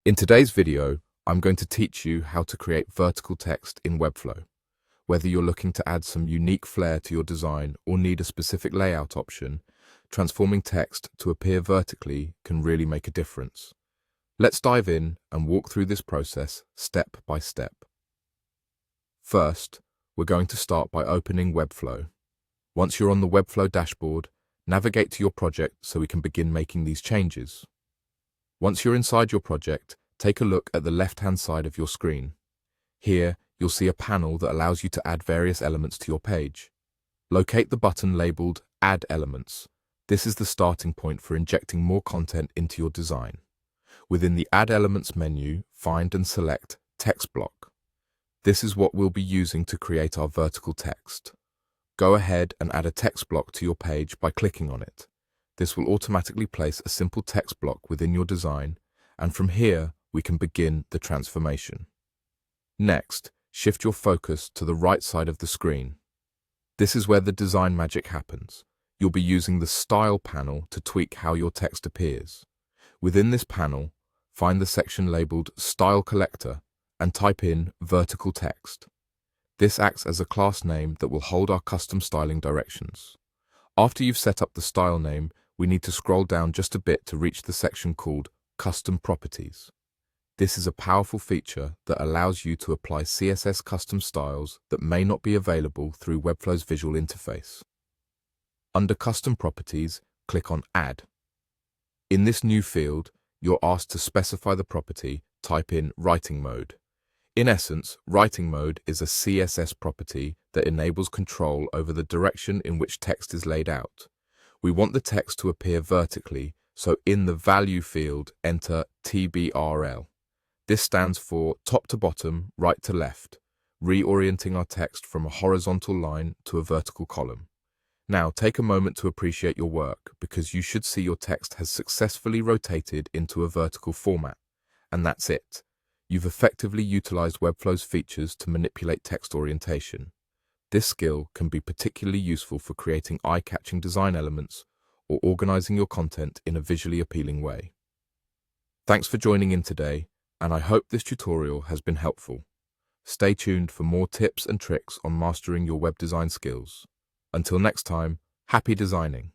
In today's video, I'm going to teach you how to create vertical text in Webflow. Whether you're looking to add some unique flair to your design or need a specific layout option, transforming text to appear vertically can really make a difference. Let's dive in and walk through this process step by step. First, we're going to start by opening Webflow. Once you're on the Webflow dashboard, navigate to your project so we can begin making these changes. Once you're inside your project, take a look at the left-hand side of your screen. Here, you'll see a panel that allows you to add various elements to your page. Locate the button labeled Add Elements. This is the starting point for injecting more content into your design. Within the Add Elements menu, find and select Text Block. This is what we'll be using to create our vertical text. Go ahead and add a text block to your page by clicking on it. This will automatically place a simple text block within your design, and from here, we can begin the transformation. Next, shift your focus to the right side of the screen. This is where the design magic happens. You'll be using the Style panel to tweak how your text appears. Within this panel, find the section labeled Style Collector and type in Vertical Text. This acts as a class name that will hold our custom styling directions. After you've set up the style name, we need to scroll down just a bit to reach the section called Custom Properties. This is a powerful feature that allows you to apply CSS custom styles that may not be available through Webflow's visual interface. Under Custom Properties, click on Add. In this new field, you're asked to specify the property, type in Writing Mode. In essence, Writing Mode is a CSS property that enables control over the direction in which text is laid out. We want the text to appear vertically, so in the Value field, enter TBRL. This stands for top to bottom, right to left, reorienting our text from a horizontal line to a vertical column. Now, take a moment to appreciate your work, because you should see your text has successfully rotated into a vertical format. And that's it. You've effectively utilized Webflow's features to manipulate text orientation. This skill can be particularly useful for creating eye-catching design elements or organizing your content in a visually appealing way. Thanks for joining in today, and I hope this tutorial has been helpful. Stay tuned for more tips and tricks on mastering your web design skills. Until next time, happy designing!